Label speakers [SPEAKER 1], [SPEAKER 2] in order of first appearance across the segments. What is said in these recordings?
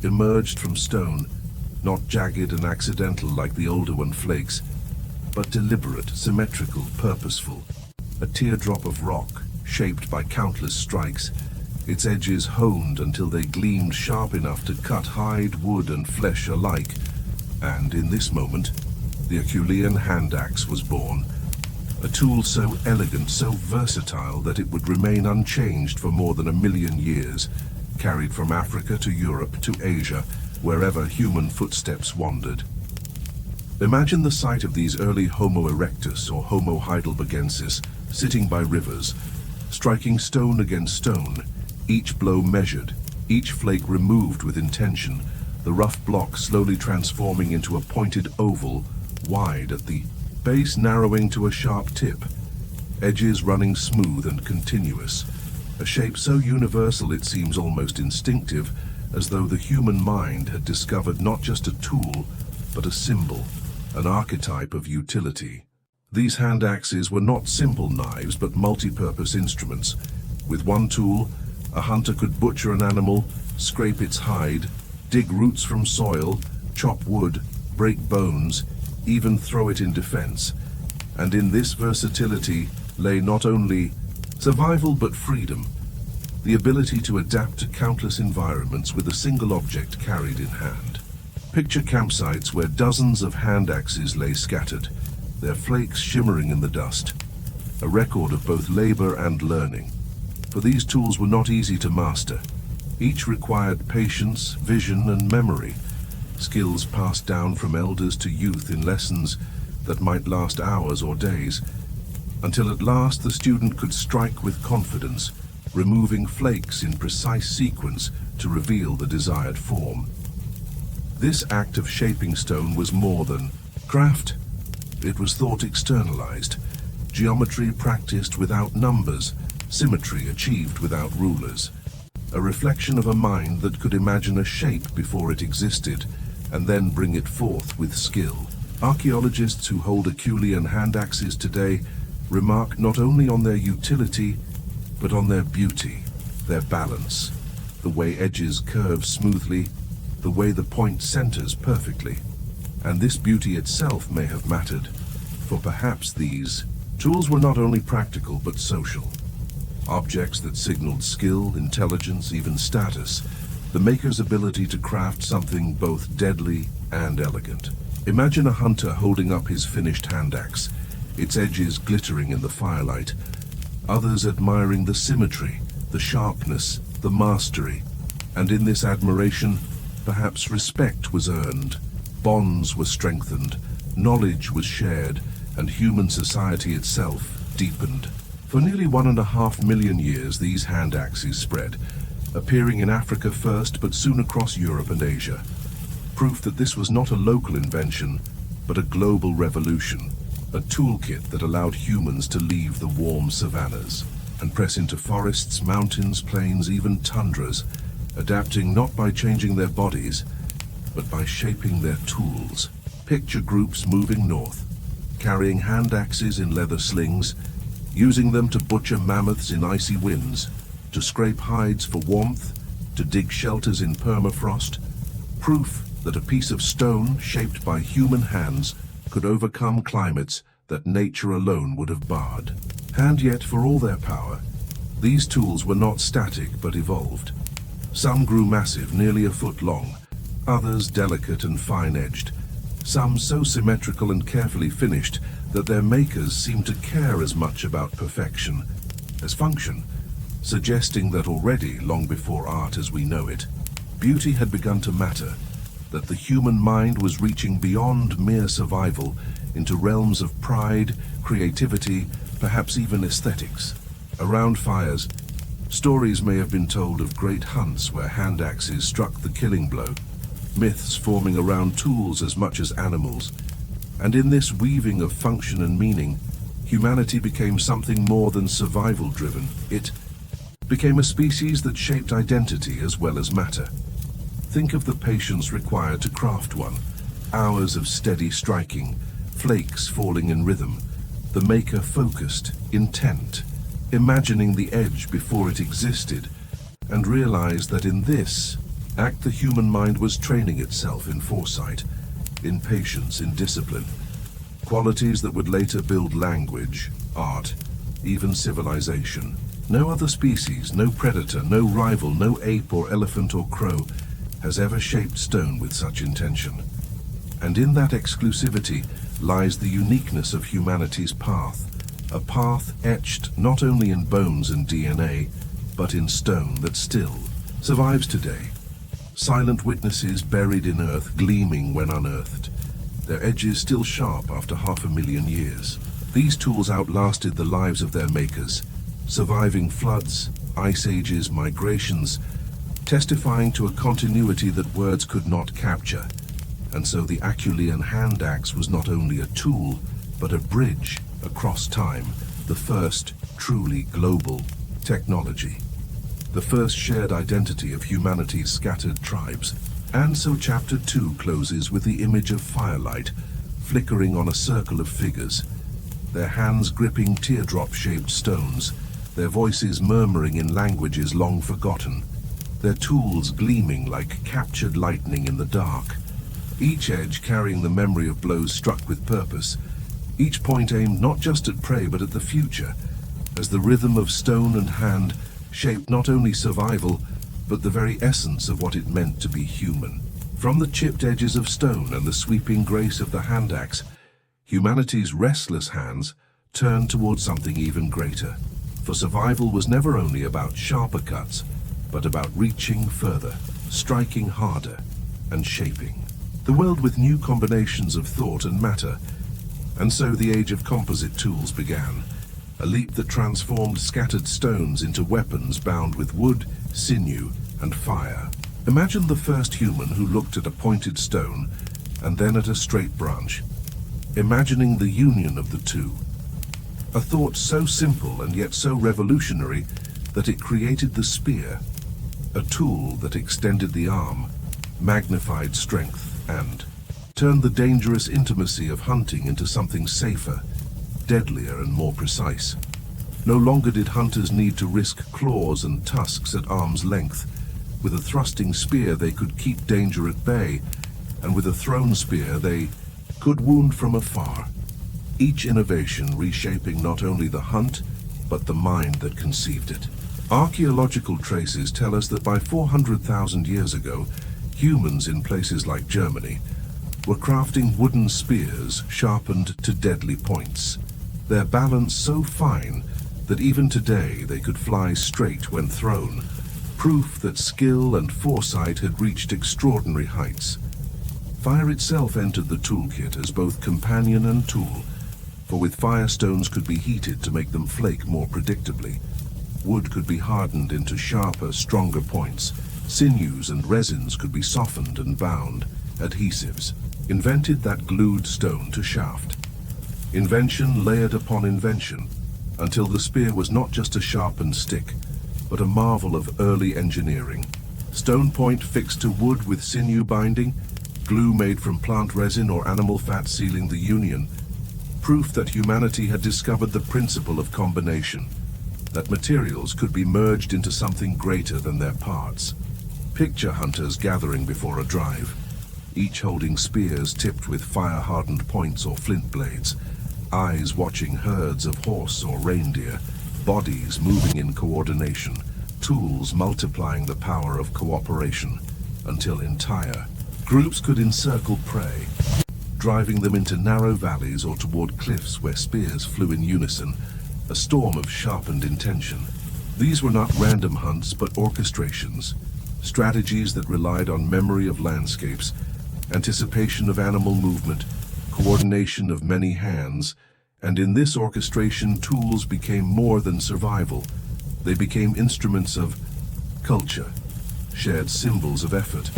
[SPEAKER 1] emerged from stone, not jagged and accidental like the older one flakes, but deliberate, symmetrical, purposeful. A teardrop of rock, shaped by countless strikes, its edges honed until they gleamed sharp enough to cut hide, wood, and flesh alike. And in this moment, the Herculean hand axe was born. A tool so elegant, so versatile that it would remain unchanged for more than 1,000,000 years, carried from Africa to Europe to Asia, wherever human footsteps wandered. Imagine the sight of these early Homo erectus or Homo heidelbergensis sitting by rivers, striking stone against stone, each blow measured, each flake removed with intention, the rough block slowly transforming into a pointed oval, wide at the base, narrowing to a sharp tip, edges running smooth and continuous, a shape so universal it seems almost instinctive, as though the human mind had discovered not just a tool, but a symbol, an archetype of utility. These hand axes were not simple knives, but multi-purpose instruments. With one tool, a hunter could butcher an animal, scrape its hide, dig roots from soil, chop wood, break bones, even throw it in defense. And in this versatility lay not only survival but freedom, the ability to adapt to countless environments with a single object carried in hand. Picture campsites where dozens of hand axes lay scattered, their flakes shimmering in the dust, a record of both labor and learning. For these tools were not easy to master. Each required patience, vision, and memory, skills passed down from elders to youth in lessons that might last hours or days, until at last the student could strike with confidence, removing flakes in precise sequence to reveal the desired form. This act of shaping stone was more than craft. It was thought externalized, geometry practiced without numbers, symmetry achieved without rulers, a reflection of a mind that could imagine a shape before it existed and then bring it forth with skill. Archaeologists who hold Herculean hand axes today remark not only on their utility, but on their beauty, their balance, the way edges curve smoothly, the way the point centers perfectly. And this beauty itself may have mattered, for perhaps these tools were not only practical but social. Objects that signaled skill, intelligence, even status, the maker's ability to craft something both deadly and elegant. Imagine a hunter holding up his finished hand axe, its edges glittering in the firelight, others admiring the symmetry, the sharpness, the mastery, and in this admiration, perhaps respect was earned, bonds were strengthened, knowledge was shared, and human society itself deepened. For nearly 1.5 million years, these hand axes spread, appearing in Africa first, but soon across Europe and Asia. Proof that this was not a local invention, but a global revolution, a toolkit that allowed humans to leave the warm savannas and press into forests, mountains, plains, even tundras, adapting not by changing their bodies, but by shaping their tools. Picture groups moving north, carrying hand axes in leather slings, using them to butcher mammoths in icy winds, to scrape hides for warmth, to dig shelters in permafrost. Proof that a piece of stone shaped by human hands could overcome climates that nature alone would have barred. And yet, for all their power, these tools were not static but evolved. Some grew massive, nearly a foot long, others delicate and fine-edged, some so symmetrical and carefully finished that their makers seemed to care as much about perfection as function, suggesting that already, long before art as we know it, beauty had begun to matter, that the human mind was reaching beyond mere survival into realms of pride, creativity, perhaps even aesthetics. Around fires, stories may have been told of great hunts where hand axes struck the killing blow, myths forming around tools as much as animals. And in this weaving of function and meaning, humanity became something more than survival-driven. It became a species that shaped identity as well as matter. Think of the patience required to craft one, hours of steady striking, flakes falling in rhythm, the maker focused, intent, imagining the edge before it existed, and realized that in this, The human mind was training itself in foresight, in patience, in discipline, qualities that would later build language, art, even civilization. No other species, no predator, no rival, no ape or elephant or crow has ever shaped stone with such intention. And in that exclusivity lies the uniqueness of humanity's path, a path etched not only in bones and DNA, but in stone that still survives today. Silent witnesses buried in earth, gleaming when unearthed, their edges still sharp after 500,000 years. These tools outlasted the lives of their makers, surviving floods, ice ages, migrations, testifying to a continuity that words could not capture. And so the Acheulean hand axe was not only a tool, but a bridge across time, the first truly global technology, the first shared identity of humanity's scattered tribes. And so chapter 2 closes with the image of firelight flickering on a circle of figures, their hands gripping teardrop-shaped stones, their voices murmuring in languages long forgotten, their tools gleaming like captured lightning in the dark, each edge carrying the memory of blows struck with purpose, each point aimed not just at prey but at the future, as the rhythm of stone and hand shaped not only survival, but the very essence of what it meant to be human. From the chipped edges of stone and the sweeping grace of the hand axe, humanity's restless hands turned toward something even greater. For survival was never only about sharper cuts, but about reaching further, striking harder, and shaping the world with new combinations of thought and matter. And so the age of composite tools began, a leap that transformed scattered stones into weapons bound with wood, sinew, and fire. Imagine the first human who looked at a pointed stone and then at a straight branch, imagining the union of the two. A thought so simple and yet so revolutionary that it created the spear, a tool that extended the arm, magnified strength, and turned the dangerous intimacy of hunting into something safer, deadlier, and more precise. No longer did hunters need to risk claws and tusks at arm's length. With a thrusting spear they could keep danger at bay, and with a thrown spear they could wound from afar. Each innovation reshaping not only the hunt, but the mind that conceived it. Archaeological traces tell us that by 400,000 years ago, humans in places like Germany were crafting wooden spears sharpened to deadly points, their balance so fine that even today they could fly straight when thrown, proof that skill and foresight had reached extraordinary heights. Fire itself entered the toolkit as both companion and tool, for with fire stones could be heated to make them flake more predictably. Wood could be hardened into sharper, stronger points. Sinews and resins could be softened and bound. Adhesives invented that glued stone to shaft. Invention layered upon invention, until the spear was not just a sharpened stick, but a marvel of early engineering. Stone point fixed to wood with sinew binding, glue made from plant resin or animal fat sealing the union. Proof that humanity had discovered the principle of combination, that materials could be merged into something greater than their parts. Picture hunters gathering before a drive, each holding spears tipped with fire-hardened points or flint blades, eyes watching herds of horse or reindeer, bodies moving in coordination, tools multiplying the power of cooperation, until entire groups could encircle prey, driving them into narrow valleys or toward cliffs where spears flew in unison, a storm of sharpened intention. These were not random hunts, but orchestrations, strategies that relied on memory of landscapes, anticipation of animal movement, coordination of many hands, and in this orchestration tools became more than survival. They became instruments of culture, shared symbols of effort,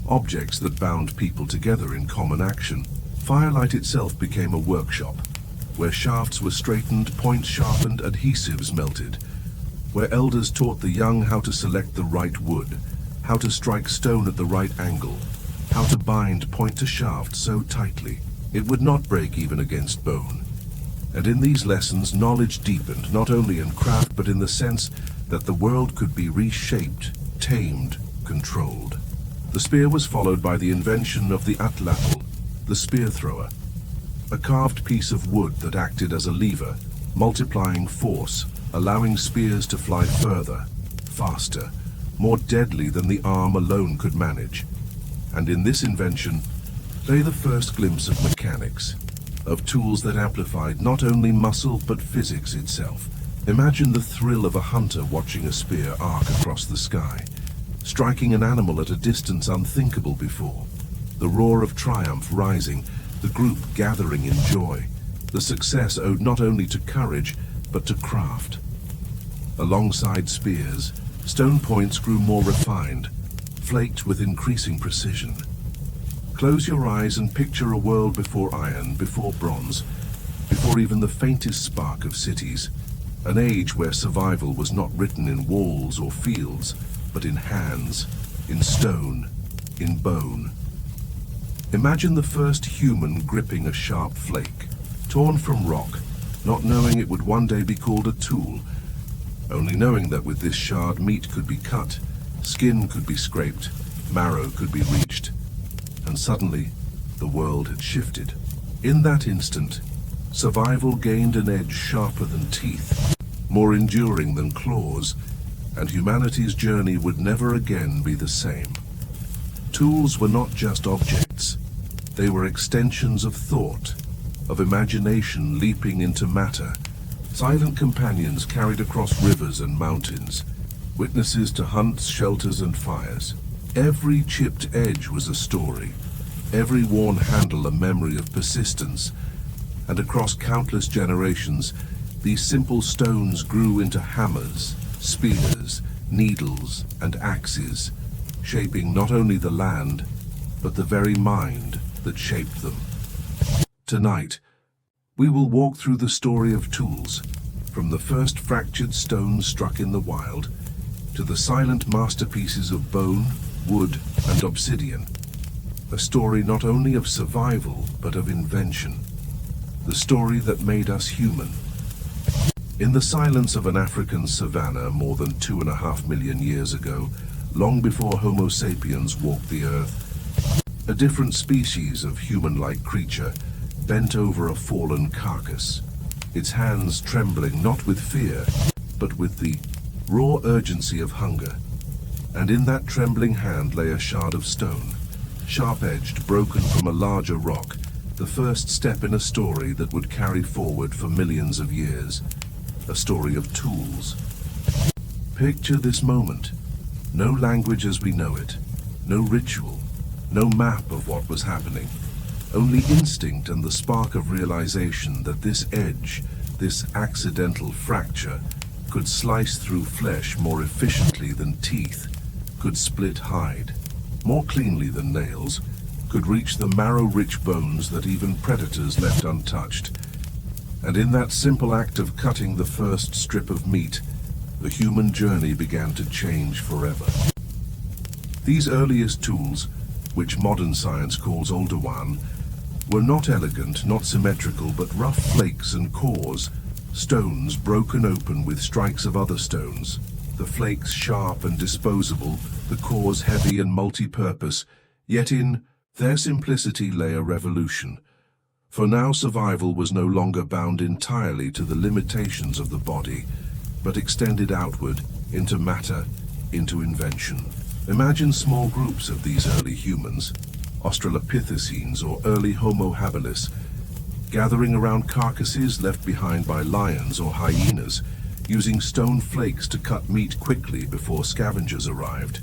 [SPEAKER 1] objects that bound people together in common action. Firelight itself became a workshop, where shafts were straightened, points sharpened, adhesives melted, where elders taught the young how to select the right wood, how to strike stone at the right angle, how to bind point to shaft so tightly it would not break even against bone. And in these lessons knowledge deepened, not only in craft but in the sense that the world could be reshaped, tamed, controlled. The spear was followed by the invention of the atlatl, the spear thrower, a carved piece of wood that acted as a lever, multiplying force, allowing spears to fly further, faster, more deadly than the arm alone could manage. And in this invention lay the first glimpse of mechanics, of tools that amplified not only muscle but physics itself. Imagine the thrill of a hunter watching a spear arc across the sky, striking an animal at a distance unthinkable before. The roar of triumph rising, the group gathering in joy. The success owed not only to courage, but to craft. Alongside spears, stone points grew more refined, flaked with increasing precision. Close your eyes and picture a world before iron, before bronze, before even the faintest spark of cities. An age where survival was not written in walls or fields, but in hands, in stone, in bone. Imagine the first human gripping a sharp flake, torn from rock, not knowing it would one day be called a tool, only knowing that with this shard meat could be cut, skin could be scraped, marrow could be reached. And suddenly, the world had shifted. In that instant, survival gained an edge sharper than teeth, more enduring than claws, and humanity's journey would never again be the same. Tools were not just objects. They were extensions of thought, of imagination leaping into matter, silent companions carried across rivers and mountains, witnesses to hunts, shelters, and fires. Every chipped edge was a story, every worn handle a memory of persistence, and across countless generations, these simple stones grew into hammers, spears, needles, and axes, shaping not only the land, but the very mind that shaped them. Tonight, we will walk through the story of tools, from the first fractured stones struck in the wild, to the silent masterpieces of bone, wood, and obsidian. A story not only of survival, but of invention. The story that made us human. In the silence of an African savanna more than 2.5 million years ago, long before Homo sapiens walked the earth, a different species of human-like creature bent over a fallen carcass, its hands trembling not with fear, but with the raw urgency of hunger. And in that trembling hand lay a shard of stone, sharp-edged, broken from a larger rock, the first step in a story that would carry forward for millions of years, a story of tools. Picture this moment. No language as we know it, no ritual, no map of what was happening, only instinct and the spark of realization that this edge, this accidental fracture, could slice through flesh more efficiently than teeth, could split hide more cleanly than nails, could reach the marrow-rich bones that even predators left untouched. And in that simple act of cutting the first strip of meat, the human journey began to change forever. These earliest tools, which modern science calls Oldowan, were not elegant, not symmetrical, but rough flakes and cores, stones broken open with strikes of other stones, the flakes sharp and disposable, the cores heavy and multi-purpose, yet in their simplicity lay a revolution. For now survival was no longer bound entirely to the limitations of the body, but extended outward, into matter, into invention. Imagine small groups of these early humans, Australopithecines or early Homo habilis, gathering around carcasses left behind by lions or hyenas, using stone flakes to cut meat quickly before scavengers arrived,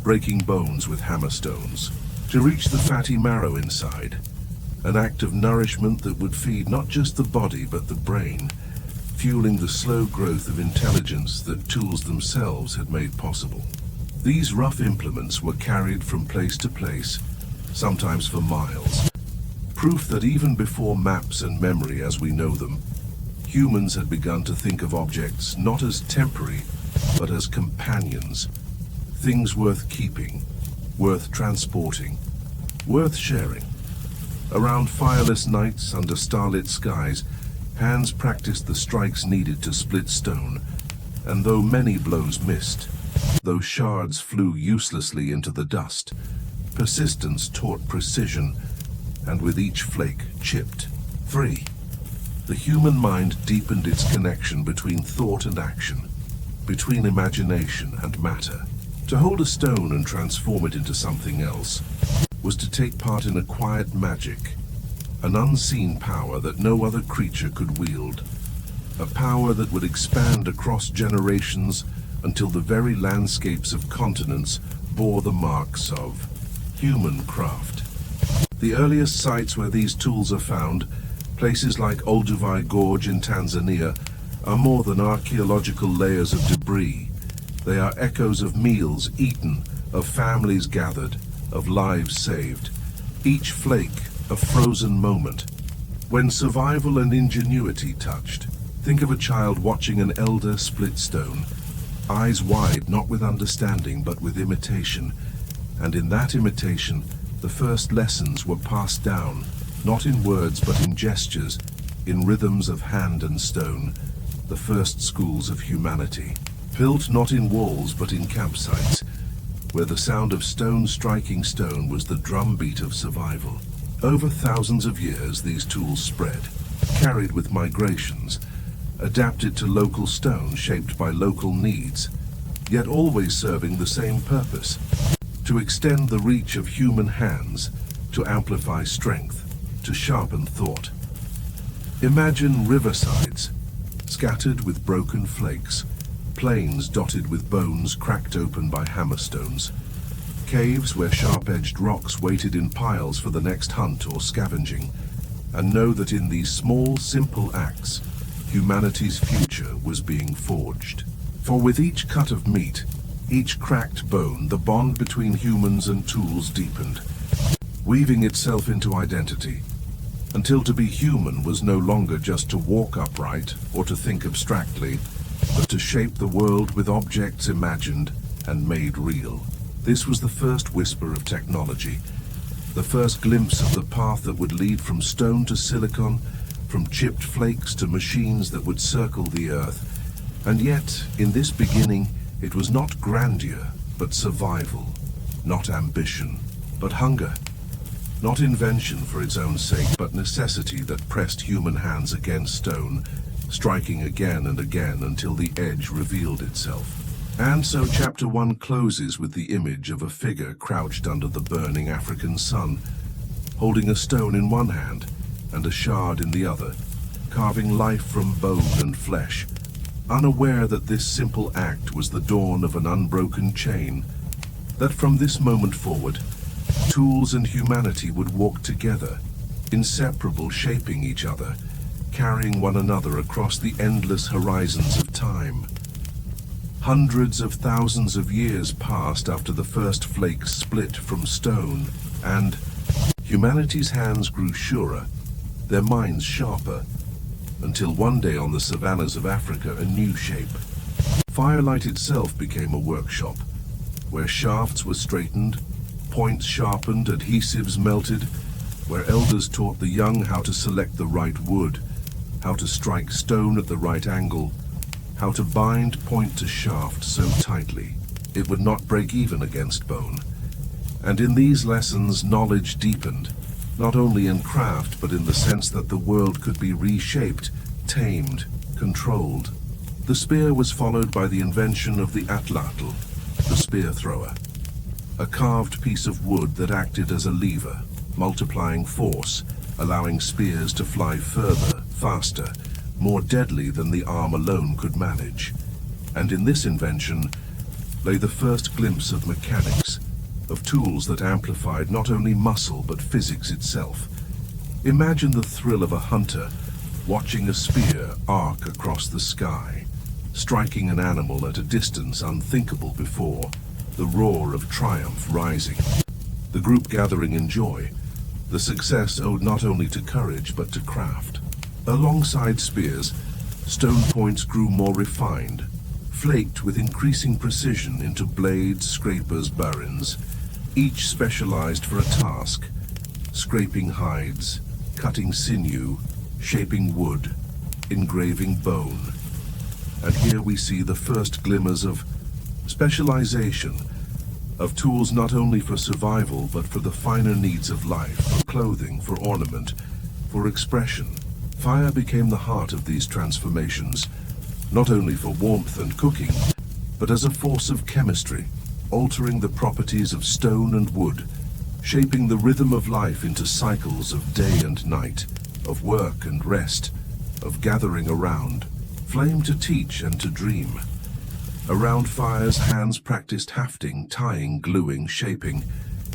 [SPEAKER 1] breaking bones with hammer stones, to reach the fatty marrow inside, an act of nourishment that would feed not just the body but the brain, fueling the slow growth of intelligence that tools themselves had made possible. These rough implements were carried from place to place, sometimes for miles, proof that even before maps and memory as we know them, humans had begun to think of objects not as temporary, but as companions, things worth keeping, worth transporting, worth sharing. Around fireless nights under starlit skies, hands practiced the strikes needed to split stone, and though many blows missed, though shards flew uselessly into the dust, Persistence taught precision, and with each flake chipped. 3. The human mind deepened its connection between thought and action, between imagination and matter. To hold a stone and transform it into something else was to take part in a quiet magic, an unseen power that no other creature could wield, a power that would expand across generations until the very landscapes of continents bore the marks of human craft. The earliest sites where these tools are found, places like Olduvai Gorge in Tanzania, are more than archaeological layers of debris. They are echoes of meals eaten, of families gathered, of lives saved. Each flake a frozen moment, when survival and ingenuity touched. Think of a child watching an elder split stone, eyes wide, not with understanding but with imitation. And in that imitation, the first lessons were passed down, not in words but in gestures, in rhythms of hand and stone, the first schools of humanity. Built not in walls but in campsites, where the sound of stone striking stone was the drumbeat of survival. Over thousands of years, these tools spread, carried with migrations, adapted to local stone shaped by local needs, yet always serving the same purpose: to extend the reach of human hands, to amplify strength, to sharpen thought. Imagine riversides, scattered with broken flakes, plains dotted with bones cracked open by hammerstones, caves where sharp-edged rocks waited in piles for the next hunt or scavenging, and know that in these small, simple acts, humanity's future was being forged. For with each cut of meat, each cracked bone, the bond between humans and tools deepened, weaving itself into identity, until to be human was no longer just to walk upright or to think abstractly, but to shape the world with objects imagined and made real. This was the first whisper of technology, the first glimpse of the path that would lead from stone to silicon, from chipped flakes to machines that would circle the earth. And yet, in this beginning, it was not grandeur, but survival, not ambition, but hunger, not invention for its own sake, but necessity that pressed human hands against stone, striking again and again until the edge revealed itself. And so chapter 1 closes with the image of a figure crouched under the burning African sun, holding a stone in one hand and a shard in the other, carving life from bone and flesh, unaware that this simple act was the dawn of an unbroken chain, that from this moment forward, tools and humanity would walk together, inseparable, shaping each other, carrying one another across the endless horizons of time. Hundreds of thousands of years passed after the first flakes split from stone, and humanity's hands grew surer, their minds sharper, until one day on the savannas of Africa a new shape. Firelight itself became a workshop, where shafts were straightened, points sharpened, adhesives melted, where elders taught the young how to select the right wood, how to strike stone at the right angle, how to bind point to shaft so tightly it would not break even against bone. And in these lessons knowledge deepened, not only in craft but in the sense that the world could be reshaped, tamed, controlled. The spear was followed by the invention of the atlatl, the spear thrower, a carved piece of wood that acted as a lever, multiplying force, allowing spears to fly further, faster, more deadly than the arm alone could manage. And in this invention lay the first glimpse of mechanics, of tools that amplified not only muscle but physics itself. Imagine the thrill of a hunter watching a spear arc across the sky, striking an animal at a distance unthinkable before, the roar of triumph rising, the group gathering in joy. The success owed not only to courage but to craft. Alongside spears, stone points grew more refined, flaked with increasing precision into blades, scrapers, barons, each specialized for a task: scraping hides, cutting sinew, shaping wood, engraving bone. And here we see the first glimmers of specialization, of tools not only for survival but for the finer needs of life, for clothing, for ornament, for expression. Fire became the heart of these transformations, not only for warmth and cooking, but as a force of chemistry, altering the properties of stone and wood, shaping the rhythm of life into cycles of day and night, of work and rest, of gathering around, flame to teach and to dream. Around fires, hands practiced hafting, tying, gluing, shaping,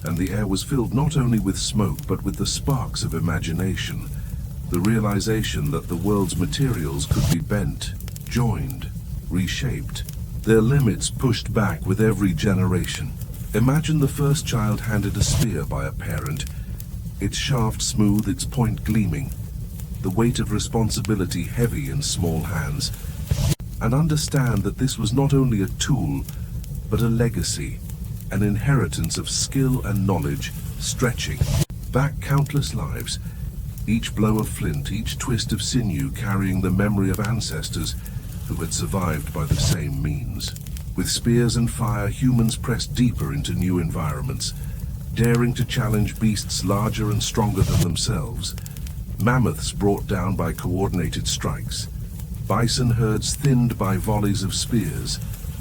[SPEAKER 1] and the air was filled not only with smoke but with the sparks of imagination, the realization that the world's materials could be bent, joined, reshaped, their limits pushed back with every generation. Imagine the first child handed a spear by a parent, its shaft smooth, its point gleaming, the weight of responsibility heavy in small hands, and understand that this was not only a tool, but a legacy, an inheritance of skill and knowledge, stretching back countless lives, each blow of flint, each twist of sinew carrying the memory of ancestors who had survived by the same means. With spears and fire, humans pressed deeper into new environments, daring to challenge beasts larger and stronger than themselves, mammoths brought down by coordinated strikes, bison herds thinned by volleys of spears,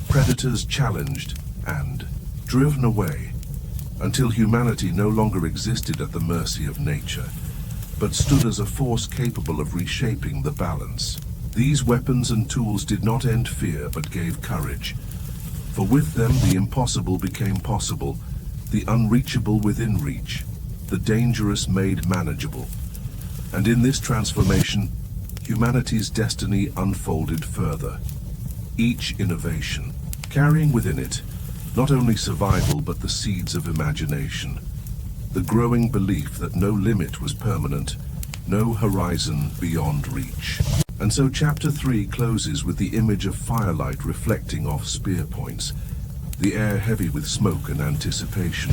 [SPEAKER 1] predators challenged and driven away, until humanity no longer existed at the mercy of nature, but stood as a force capable of reshaping the balance. These weapons and tools did not end fear, but gave courage. For with them the impossible became possible, the unreachable within reach, the dangerous made manageable. And in this transformation, humanity's destiny unfolded further. Each innovation, carrying within it not only survival but the seeds of imagination, the growing belief that no limit was permanent, no horizon beyond reach. And so Chapter 3 closes with the image of firelight reflecting off spear points, the air heavy with smoke and anticipation.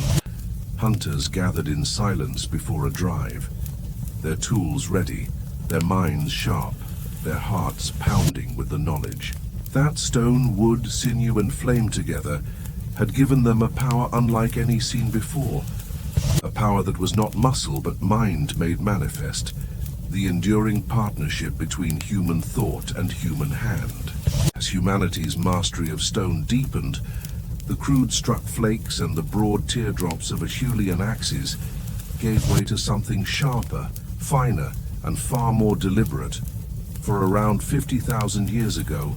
[SPEAKER 1] Hunters gathered in silence before a drive, their tools ready, their minds sharp, their hearts pounding with the knowledge that stone, wood, sinew, and flame together had given them a power unlike any seen before, a power that was not muscle but mind made manifest, the enduring partnership between human thought and human hand. As humanity's mastery of stone deepened, the crude struck flakes and the broad teardrops of Acheulean axes gave way to something sharper, finer, and far more deliberate. For around 50,000 years ago,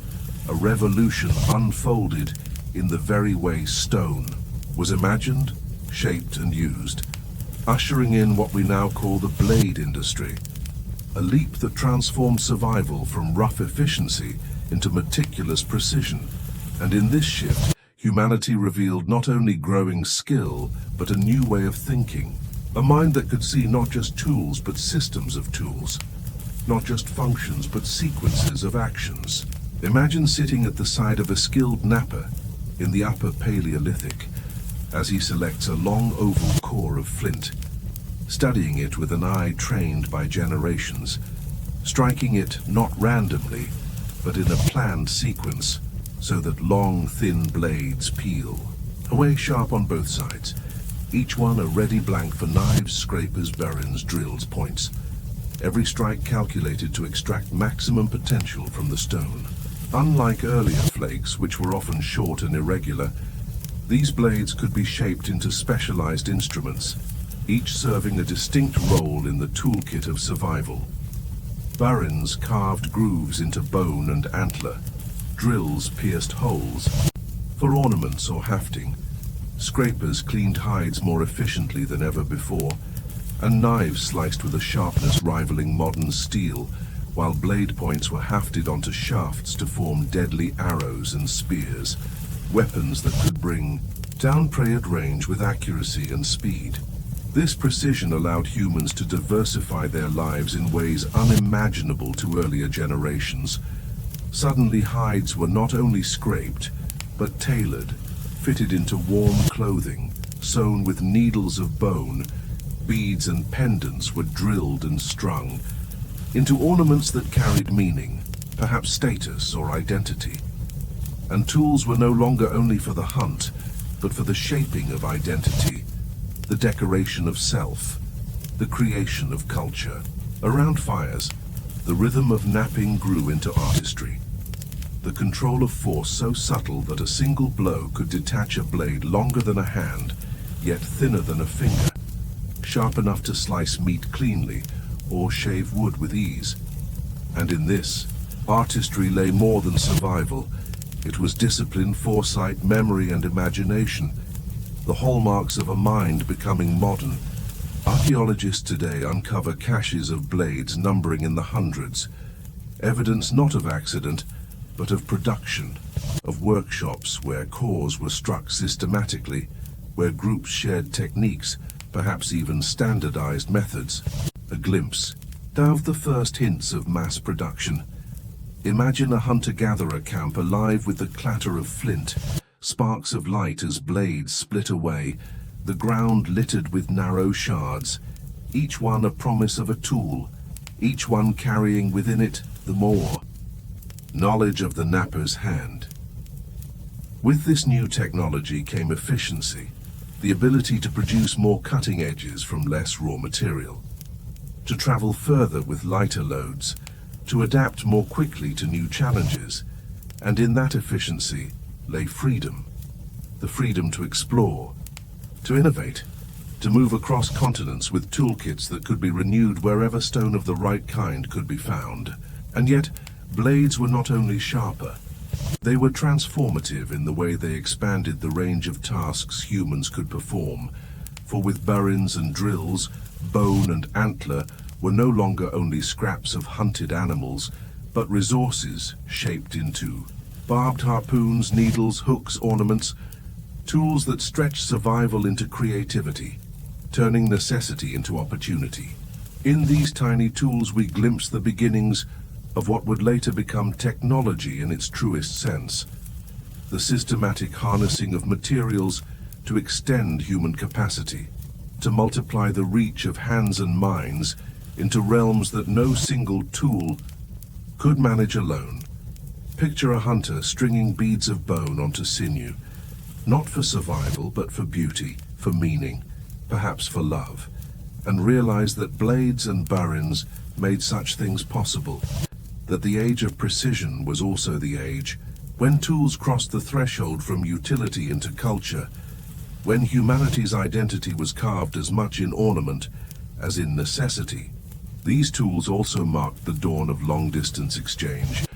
[SPEAKER 1] a revolution unfolded in the very way stone was imagined, shaped, and used, ushering in what we now call the blade industry, a leap that transformed survival from rough efficiency into meticulous precision. And in this shift, humanity revealed not only growing skill, but a new way of thinking, a mind that could see not just tools, but systems of tools, not just functions, but sequences of actions. Imagine sitting at the side of a skilled napper in the Upper Paleolithic, as he selects a long oval core of flint, studying it with an eye trained by generations, striking it not randomly, but in a planned sequence, so that long, thin blades peel away sharp on both sides, each one a ready blank for knives, scrapers, barons, drills, points, every strike calculated to extract maximum potential from the stone. Unlike earlier flakes, which were often short and irregular, these blades could be shaped into specialized instruments, each serving a distinct role in the toolkit of survival. Barons carved grooves into bone and antler, drills pierced holes for ornaments or hafting, scrapers cleaned hides more efficiently than ever before, and knives sliced with a sharpness rivaling modern steel, while blade points were hafted onto shafts to form deadly arrows and spears, weapons that could bring down prey at range with accuracy and speed. This precision allowed humans to diversify their lives in ways unimaginable to earlier generations. Suddenly, hides were not only scraped, but tailored, fitted into warm clothing, sewn with needles of bone. Beads and pendants were drilled and strung into ornaments that carried meaning, perhaps status or identity. And tools were no longer only for the hunt, but for the shaping of identity, the decoration of self, the creation of culture. Around fires, the rhythm of napping grew into artistry. The control of force so subtle that a single blow could detach a blade longer than a hand, yet thinner than a finger, sharp enough to slice meat cleanly or shave wood with ease. And in this, artistry lay more than survival. It was discipline, foresight, memory, and imagination, the hallmarks of a mind becoming modern. Archaeologists today uncover caches of blades numbering in the hundreds, evidence not of accident, but of production, of workshops where cores were struck systematically, where groups shared techniques, perhaps even standardized methods. A glimpse of the first hints of mass production. Imagine a hunter-gatherer camp alive with the clatter of flint, sparks of light as blades split away, the ground littered with narrow shards, each one a promise of a tool, each one carrying within it the more knowledge of the napper's hand. With this new technology came efficiency, the ability to produce more cutting edges from less raw material, to travel further with lighter loads, to adapt more quickly to new challenges, and in that efficiency lay freedom, the freedom to explore, to innovate, to move across continents with toolkits that could be renewed wherever stone of the right kind could be found. And yet, blades were not only sharper, they were transformative in the way they expanded the range of tasks humans could perform, for with burins and drills, bone and antler were no longer only scraps of hunted animals, but resources shaped into barbed harpoons, needles, hooks, ornaments, tools that stretched survival into creativity, turning necessity into opportunity. In these tiny tools we glimpse the beginnings of what would later become technology in its truest sense, the systematic harnessing of materials to extend human capacity, to multiply the reach of hands and minds into realms that no single tool could manage alone. Picture a hunter stringing beads of bone onto sinew, not for survival, but for beauty, for meaning, perhaps for love, and realize that blades and burins made such things possible, that the age of precision was also the age when tools crossed the threshold from utility into culture, when humanity's identity was carved as much in ornament as in necessity. These tools also marked the dawn of long-distance exchange,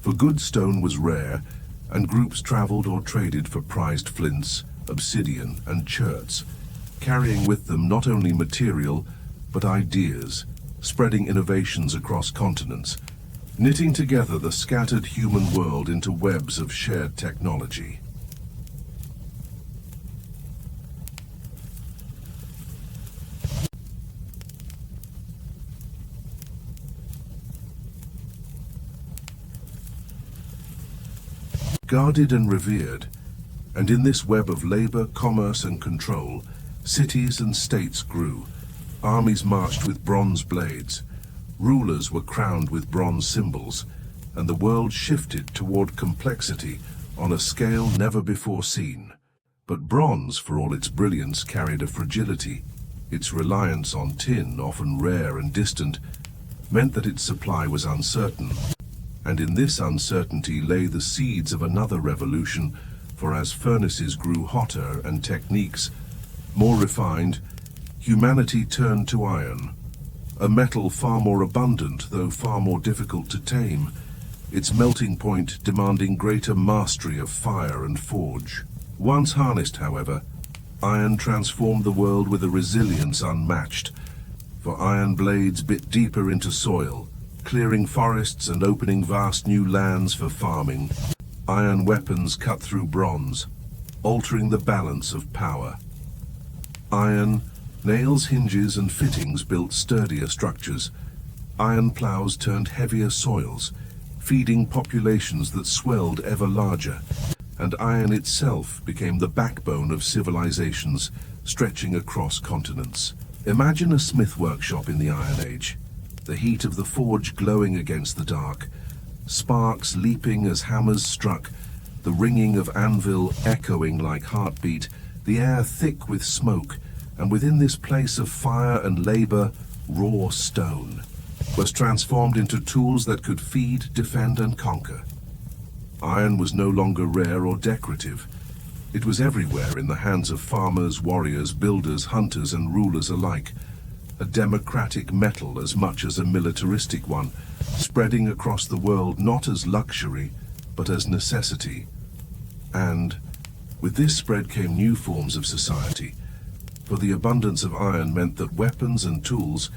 [SPEAKER 1] for good stone was rare, and groups traveled or traded for prized flints, obsidian, and cherts, carrying with them not only material, but ideas, spreading innovations across continents, knitting together the scattered human world into webs of shared technology. Guarded and revered, and in this web of labor, commerce, and control, cities and states grew, armies marched with bronze blades, rulers were crowned with bronze symbols, and the world shifted toward complexity on a scale never before seen. But bronze, for all its brilliance, carried a fragility. Its reliance on tin, often rare and distant, meant that its supply was uncertain. And in this uncertainty lay the seeds of another revolution, for as furnaces grew hotter and techniques more refined, humanity turned to iron, a metal far more abundant, though far more difficult to tame, its melting point demanding greater mastery of fire and forge. Once harnessed, however, iron transformed the world with a resilience unmatched, for iron blades bit deeper into soil, clearing forests and opening vast new lands for farming. Iron weapons cut through bronze, altering the balance of power. Iron nails, hinges, and fittings built sturdier structures. Iron plows turned heavier soils, feeding populations that swelled ever larger. And iron itself became the backbone of civilizations, stretching across continents. Imagine a smith workshop in the Iron Age, the heat of the forge glowing against the dark, sparks leaping as hammers struck, the ringing of anvil echoing like heartbeat, the air thick with smoke, and within this place of fire and labor, raw stone was transformed into tools that could feed, defend, and conquer. Iron was no longer rare or decorative. It was everywhere in the hands of farmers, warriors, builders, hunters, and rulers alike. A democratic metal as much as a militaristic one, spreading across the world not as luxury, but as necessity. And with this spread came new forms of society, for the abundance of iron meant that weapons and tools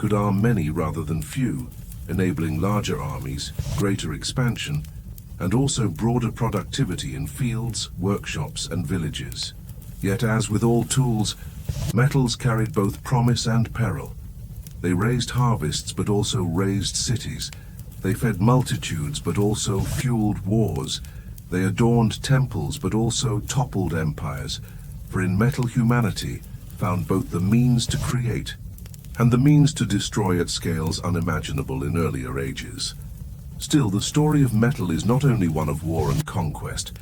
[SPEAKER 1] could arm many rather than few, enabling larger armies, greater expansion, and also broader productivity in fields, workshops, and villages. Yet as with all tools, metals carried both promise and peril. They raised harvests but also raised cities. They fed multitudes but also fueled wars. They adorned temples but also toppled empires. For in metal humanity found both the means to create and the means to destroy at scales unimaginable in earlier ages. Still, the story of metal is not only one of war and conquest,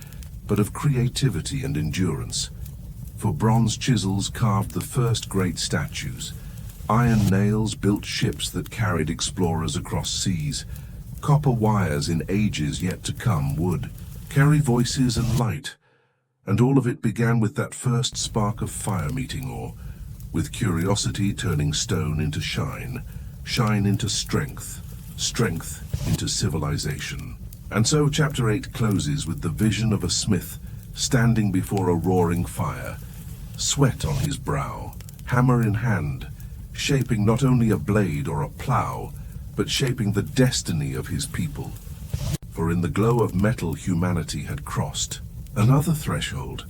[SPEAKER 1] but of creativity and endurance. For bronze chisels carved the first great statues. Iron nails built ships that carried explorers across seas. Copper wires in ages yet to come would carry voices and light. And all of it began with that first spark of fire meeting ore, with curiosity turning stone into shine, shine into strength, strength into civilization. And so chapter 8 closes with the vision of a smith standing before a roaring fire, sweat on his brow, hammer in hand, shaping not only a blade or a plow, but shaping the destiny of his people. For in the glow of metal humanity had crossed another threshold,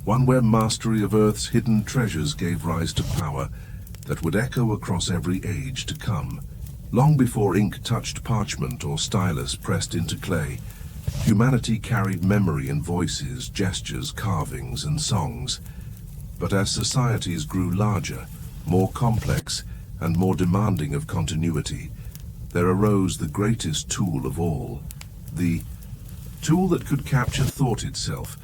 [SPEAKER 1] one where mastery of Earth's hidden treasures gave rise to power that would echo across every age to come. Long before ink touched parchment or stylus pressed into clay, humanity carried memory in voices, gestures, carvings, and songs. But as societies grew larger, more complex, and more demanding of continuity, there arose the greatest tool of all, the tool that could capture thought itself,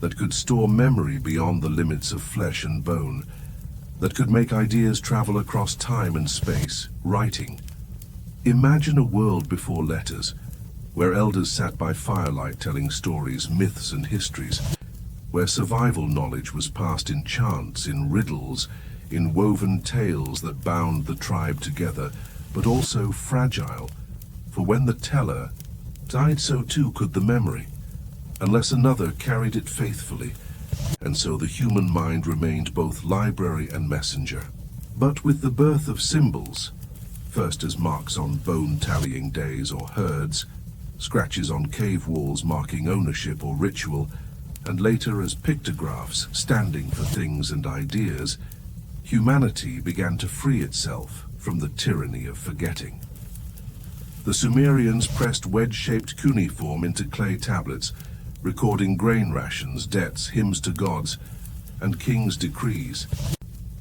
[SPEAKER 1] that could store memory beyond the limits of flesh and bone, that could make ideas travel across time and space, writing. Imagine a world before letters, where elders sat by firelight telling stories, myths, and histories, where survival knowledge was passed in chants, in riddles, in woven tales that bound the tribe together, but also fragile, for when the teller died, so too could the memory, unless another carried it faithfully, and so the human mind remained both library and messenger. But with the birth of symbols, first as marks on bone-tallying days or herds, scratches on cave walls marking ownership or ritual, and later as pictographs standing for things and ideas, humanity began to free itself from the tyranny of forgetting. The Sumerians pressed wedge-shaped cuneiform into clay tablets, recording grain rations, debts, hymns to gods, and kings' decrees.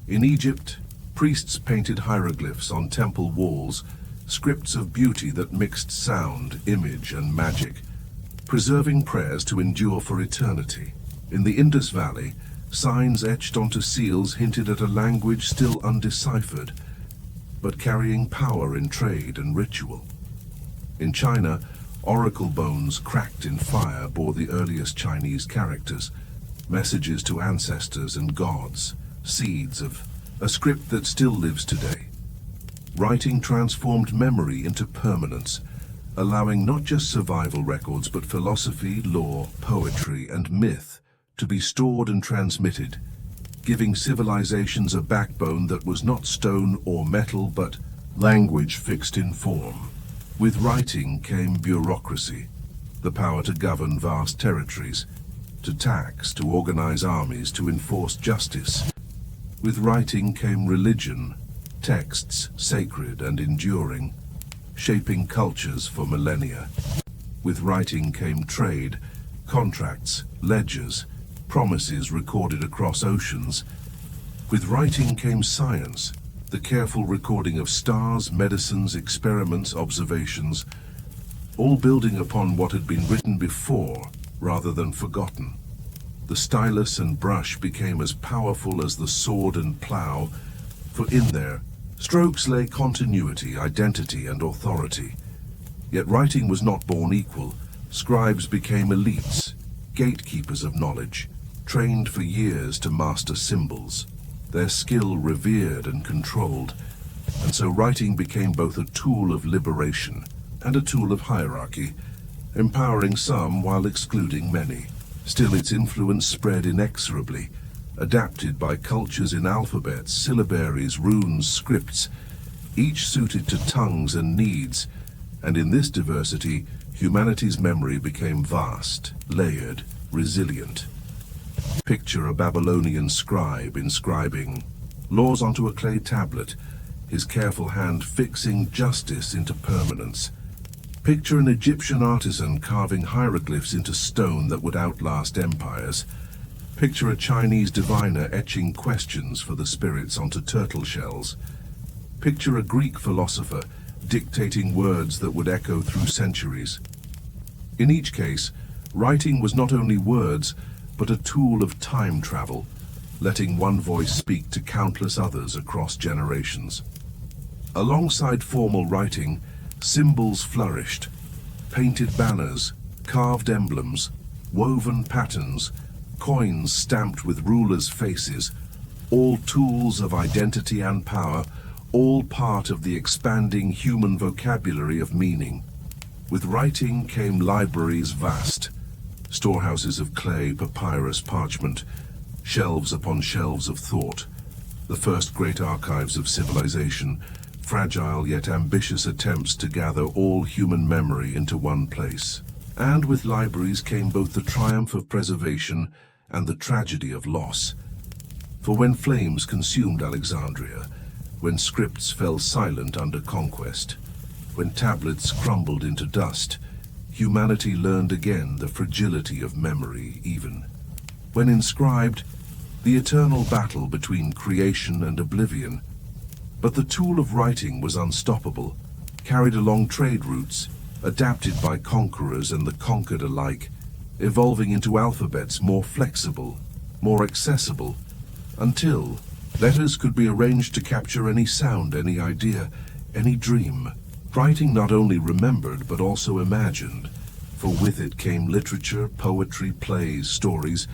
[SPEAKER 1] In Egypt, priests painted hieroglyphs on temple walls, scripts of beauty that mixed sound, image, and magic, preserving prayers to endure for eternity. In the Indus Valley, signs etched onto seals hinted at a language still undeciphered, but carrying power in trade and ritual. In China, oracle bones cracked in fire bore the earliest Chinese characters, messages to ancestors and gods, seeds of a script that still lives today. Writing transformed memory into permanence, allowing not just survival records but philosophy, law, poetry, and myth to be stored and transmitted, giving civilizations a backbone that was not stone or metal but language fixed in form. With writing came bureaucracy, the power to govern vast territories, to tax, to organize armies, to enforce justice. With writing came religion, texts sacred and enduring, shaping cultures for millennia. With writing came trade, contracts, ledgers, promises recorded across oceans. With writing came science, the careful recording of stars, medicines, experiments, observations, all building upon what had been written before, rather than forgotten. The stylus and brush became as powerful as the sword and plough, for in their strokes lay continuity, identity, and authority. Yet writing was not born equal. Scribes became elites, gatekeepers of knowledge, trained for years to master symbols, their skill revered and controlled, and so writing became both a tool of liberation and a tool of hierarchy, empowering some while excluding many. Still, its influence spread inexorably, adapted by cultures in alphabets, syllabaries, runes, scripts, each suited to tongues and needs, and in this diversity, humanity's memory became vast, layered, resilient. Picture a Babylonian scribe inscribing laws onto a clay tablet, his careful hand fixing justice into permanence. Picture an Egyptian artisan carving hieroglyphs into stone that would outlast empires. Picture a Chinese diviner etching questions for the spirits onto turtle shells. Picture a Greek philosopher dictating words that would echo through centuries. In each case, writing was not only words, but a tool of time travel, letting one voice speak to countless others across generations. Alongside formal writing, symbols flourished. Painted banners, carved emblems, woven patterns, coins stamped with rulers' faces, all tools of identity and power, all part of the expanding human vocabulary of meaning. With writing came libraries vast, storehouses of clay, papyrus, parchment, shelves upon shelves of thought, the first great archives of civilization, fragile yet ambitious attempts to gather all human memory into one place. And with libraries came both the triumph of preservation and the tragedy of loss. For when flames consumed Alexandria, when scripts fell silent under conquest, when tablets crumbled into dust, humanity learned again the fragility of memory even. When inscribed, the eternal battle between creation and oblivion. But the tool of writing was unstoppable, carried along trade routes, adapted by conquerors and the conquered alike, evolving into alphabets more flexible, more accessible, until letters could be arranged to capture any sound, any idea, any dream. Writing not only remembered but also imagined, for with it came literature, poetry, plays, stories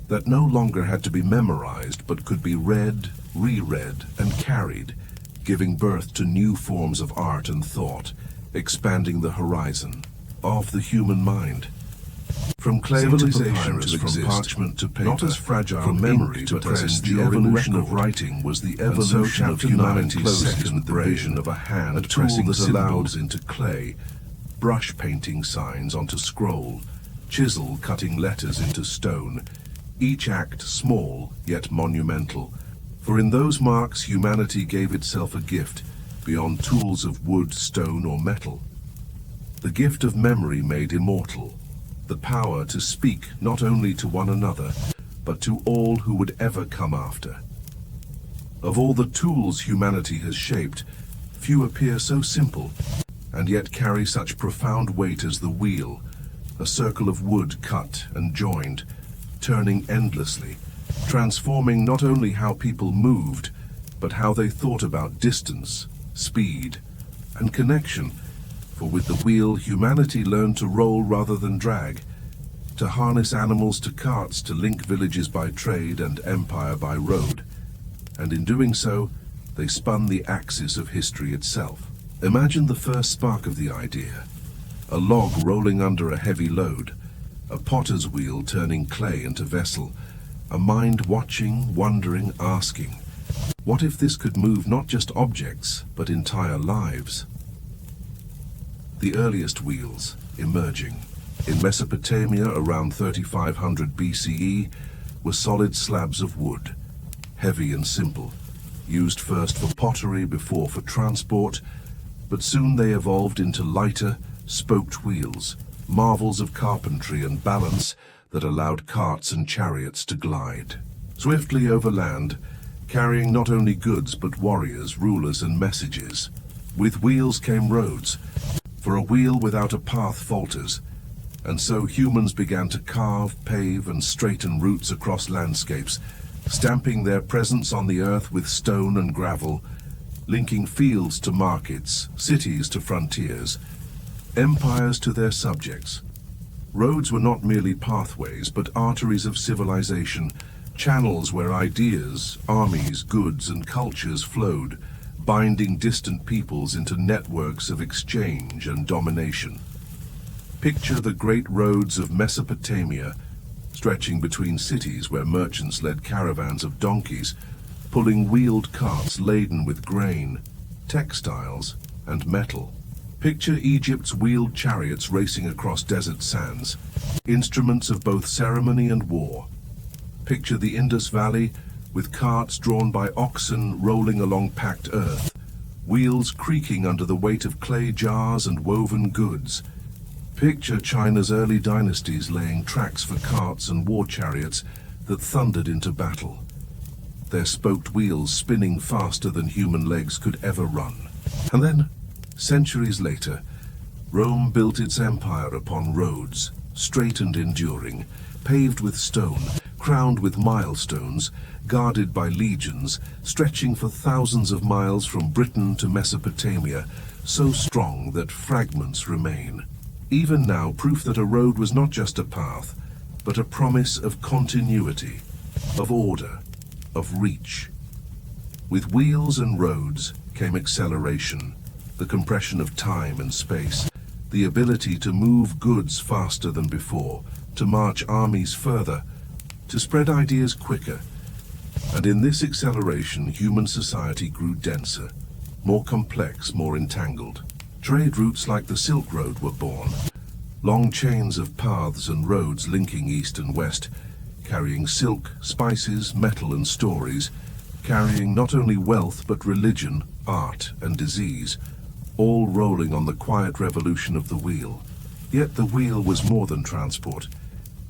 [SPEAKER 1] that no longer had to be memorized but could be read, reread, and carried, giving birth to new forms of art and thought, expanding the horizon of the human mind. From clay to papyrus, from parchment to paper, not as fragile from memory to press, the evolution of writing was the evolution of humanity's second vision of a hand, a tool that allowed into clay, brush painting signs onto scroll, chisel cutting letters into stone, each act small yet monumental, for in those marks humanity gave itself a gift beyond tools of wood, stone, or metal. The gift of memory made immortal, the power to speak not only to one another, but to all who would ever come after. Of all the tools humanity has shaped, few appear so simple, and yet carry such profound weight as the wheel, a circle of wood cut and joined, turning endlessly, transforming not only how people moved, but how they thought about distance, speed, and connection. For with the wheel, humanity learned to roll rather than drag, to harness animals to carts, to link villages by trade and empire by road. And in doing so, they spun the axis of history itself. Imagine the first spark of the idea, a log rolling under a heavy load, a potter's wheel turning clay into vessel, a mind watching, wondering, asking, what if this could move not just objects, but entire lives? The earliest wheels, emerging in Mesopotamia around 3500 BCE, were solid slabs of wood, heavy and simple, used first for pottery before for transport, but soon they evolved into lighter, spoked wheels, marvels of carpentry and balance that allowed carts and chariots to glide swiftly over land, carrying not only goods but warriors, rulers, and messages. With wheels came roads, for a wheel without a path falters, And so humans began to carve, pave, and straighten routes across landscapes, stamping their presence on the earth with stone and gravel, linking fields to markets, cities to frontiers, empires to their subjects. Roads were not merely pathways, but arteries of civilization, channels where ideas, armies, goods, and cultures flowed, binding distant peoples into networks of exchange and domination. Picture the great roads of Mesopotamia, stretching between cities where merchants led caravans of donkeys, pulling wheeled carts laden with grain, textiles, and metal. Picture Egypt's wheeled chariots racing across desert sands, instruments of both ceremony and war. Picture the Indus Valley with carts drawn by oxen rolling along packed earth, wheels creaking under the weight of clay jars and woven goods. Picture China's early dynasties laying tracks for carts and war chariots that thundered into battle, their spoked wheels spinning faster than human legs could ever run. And then, centuries later, Rome built its empire upon roads, straight and enduring, paved with stone, crowned with milestones, guarded by legions, stretching for thousands of miles from Britain to Mesopotamia, so strong that fragments remain. Even now, proof that a road was not just a path, but a promise of continuity, of order, of reach. With wheels and roads came acceleration, the compression of time and space, the ability to move goods faster than before, to march armies further, to spread ideas quicker. And in this acceleration, human society grew denser, more complex, more entangled. Trade routes like the Silk Road were born, long chains of paths and roads linking east and west, carrying silk, spices, metal, and stories, carrying not only wealth but religion, art, and disease, all rolling on the quiet revolution of the wheel. Yet the wheel was more than transport.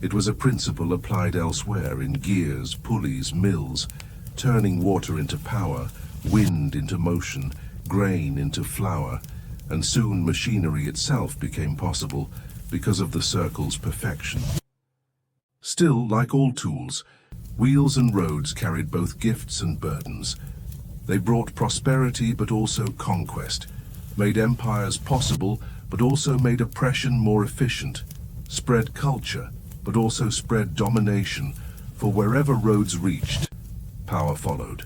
[SPEAKER 1] It was a principle applied elsewhere in gears, pulleys, mills, turning water into power, wind into motion, grain into flour, and soon machinery itself became possible because of the circle's perfection. Still, like all tools, wheels and roads carried both gifts and burdens. They brought prosperity but also conquest, made empires possible but also made oppression more efficient, spread culture but also spread domination, for wherever roads reached, power followed,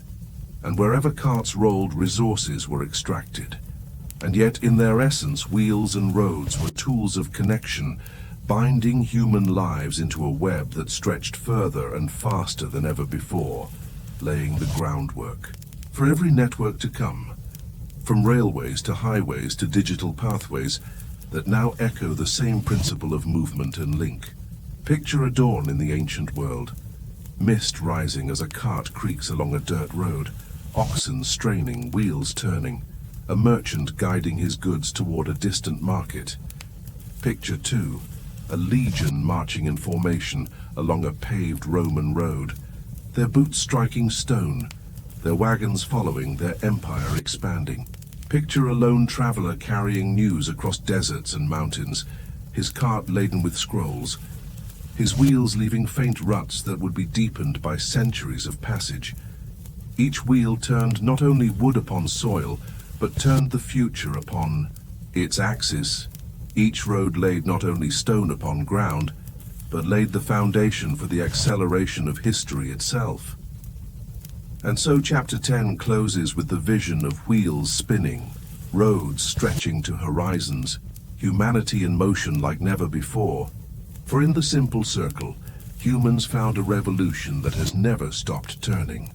[SPEAKER 1] and wherever carts rolled, resources were extracted. And yet, in their essence, wheels and roads were tools of connection, binding human lives into a web that stretched further and faster than ever before, laying the groundwork for every network to come, from railways to highways to digital pathways that now echo the same principle of movement and link. Picture a dawn in the ancient world, mist rising as a cart creaks along a dirt road, oxen straining, wheels turning, a merchant guiding his goods toward a distant market. Picture, too, a legion marching in formation along a paved Roman road, their boots striking stone, their wagons following, their empire expanding. Picture a lone traveler carrying news across deserts and mountains, his cart laden with scrolls, his wheels leaving faint ruts that would be deepened by centuries of passage. Each wheel turned not only wood upon soil, but turned the future upon its axis. Each road laid not only stone upon ground, but laid the foundation for the acceleration of history itself. And so Chapter 10 closes with the vision of wheels spinning, roads stretching to horizons, humanity in motion like never before. For in the simple circle, humans found a revolution that has never stopped turning.